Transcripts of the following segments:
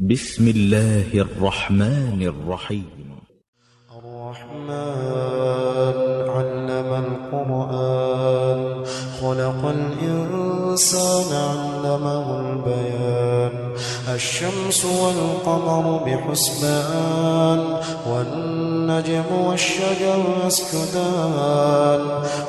بسم الله الرحمن الرحيم. الرحمن علم القرآن خلق الإنسان علمه البيان الشمس والقمر بحسبان والنجم والشجر يسجدان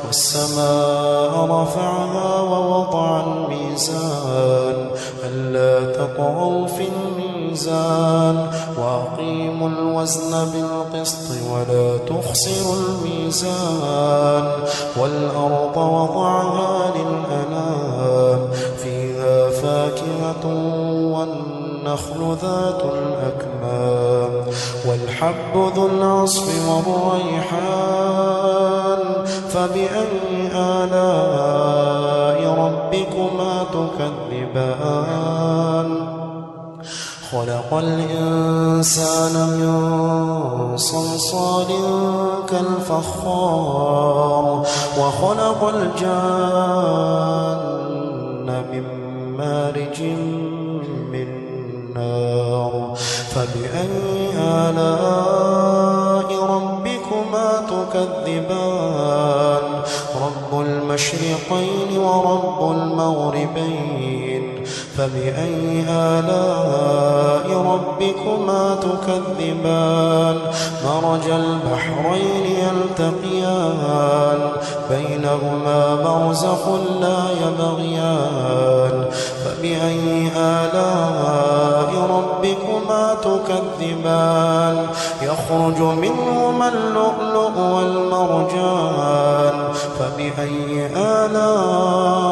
والسماء رفعها ووضع الميزان ألا تطغوا في الميزان وأقيموا الوزن بالقسط ولا تخسروا الميزان والأرض وضعها للأنام فيها فاكهة والنخل ذات الأكمام والحب ذو العصف والريحان فبأي آلاء ربكما تكذبان خلق الإنسان من صلصال كالفخار وخلق الجان من مارج من نار فبأي آلاء ربكما تكذبان رب المشرقين ورب المغربين فبأي آلاء ربكما تكذبان مرج البحرين يلتقيان بينهما برزخ لا يبغيان فبأي آلاء ربكما تكذبان يخرج منهما اللؤلؤ والمرجان فبأي آلاء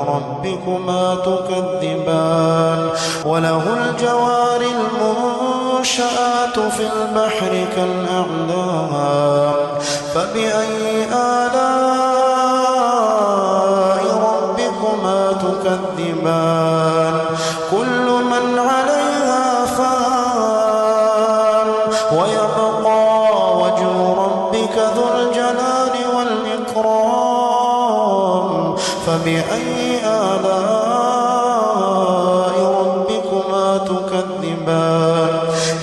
ربكما تكذبان وله الجوار المنشآت في البحر كالأعلام فبأي آلاء ربكما تكذبان كل من عليها فان ويبقى وجه ربك ذو الجلال والإكرام فبأي آلاء ربكما تكذبان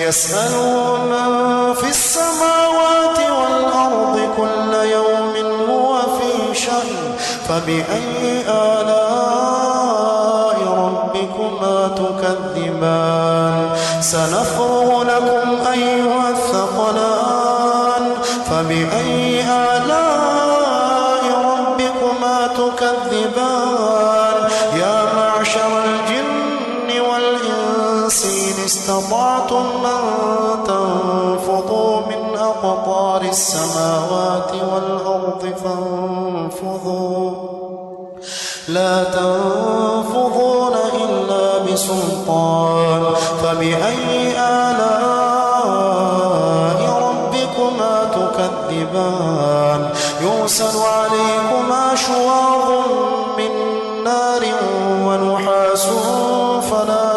يسأله من في السماوات والأرض كل يوم هو في شأن فبأي آلاء ربكما تكذبان سنفرغ لكم أيها الثقلان فبأي آلاء ربكما تكذبان يا معشر الجن والإنس إن استطعتم أن تنفضوا من أقطار السماوات والأرض فانفضوا لا تنفضون إلا بسلطان فبأي آلاء ربكما تكذبان يرسل عليكما شواظ من نار ونحاس فلا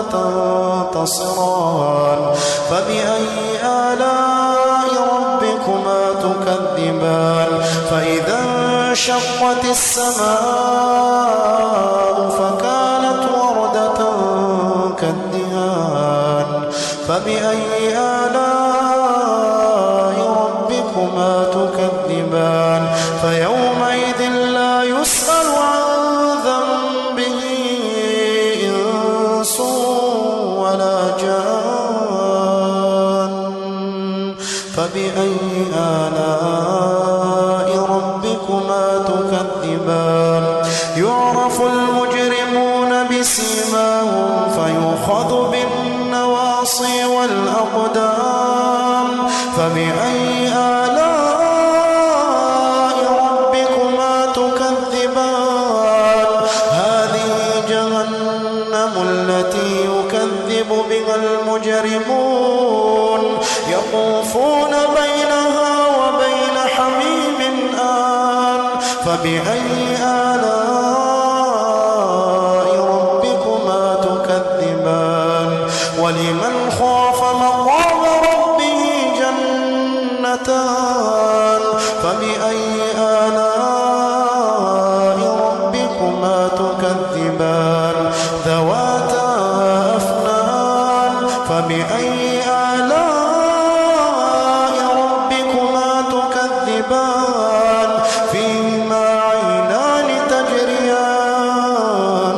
تنتصران فبأي آلاء ربكما تكذبان فإذا انشقت السماء فكانت وردة كالدهان فبأي آلاء ربكما تكذبان فيومئذ لا يسأل عن ذنبه إنس ولا جان فبأي آلاء ربكما تكذبان يعرف المجرمون بسيماهم فيؤخذ بالنواصي والأقدام فبأي آلاء ربكما تكذبان هذه جهنم التي يكذب بها المجرمون يطوفون بينها وبين حميم آن فبأي آلاء ربكما تكذبان ولمن خاف مقام ربه جنتان فبأي آلاء ربكما تكذبان ذواتا أفنان فبأي آلاء ربكما تكذبان فيهما عينان تجريان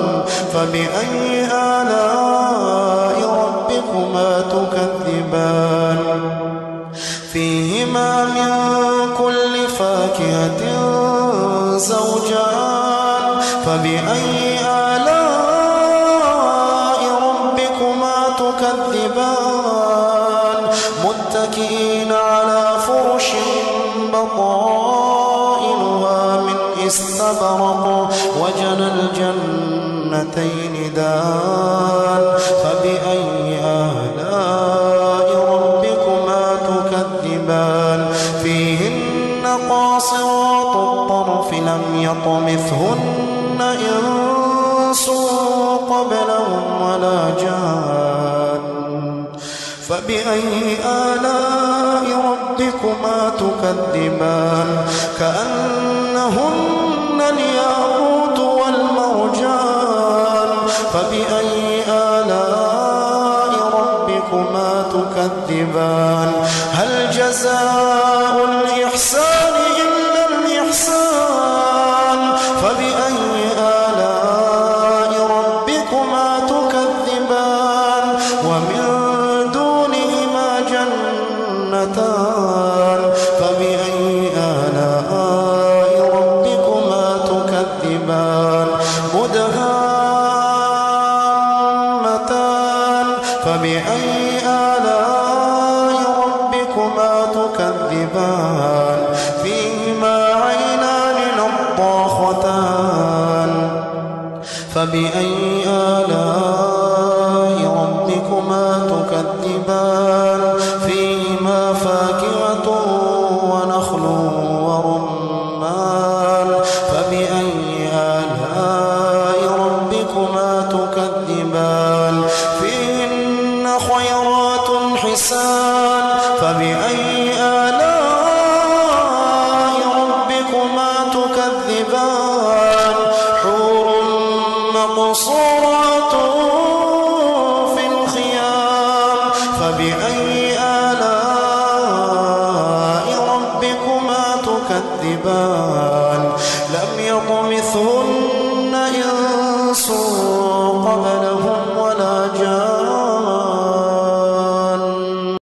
فبأي آلاء ربكما تكذبان فيهما من كل فاكهة زوجان فبأي آلاء ربكما تكذبان متكئين على فرش بطائنها من استبرق وجنى الجنتين دان فبأي آلاء ربكما تكذبان فيهن قاصرات الطرف لم يطمثهن إنس قبلهم ولا جان فبأي آلاء ربكما تكذبان كأنهن الياقوت والمرجان فبأي آلاء ربكما تكذبان هل جزاء الإحسان إلا الإحسان فبأي آلاء ربكما تكذبان ومن دونهما جنتان فبأي آلاء ربكما تكذبان مدهامتان فبأي آلاء ربكما تكذبان فيهما عينان نضاختان فبأي آلاء ربكما تكذبان فيهما فاكهة ونخل ورمان فبأي آلاء ربكما تكذبان فيهن خيرات حسان فبأي آلاء ربكما تكذبان حور مقصورات في الخيام فبأي آلاء ربكما تكذبان لم يطمثهن إنس قبلهم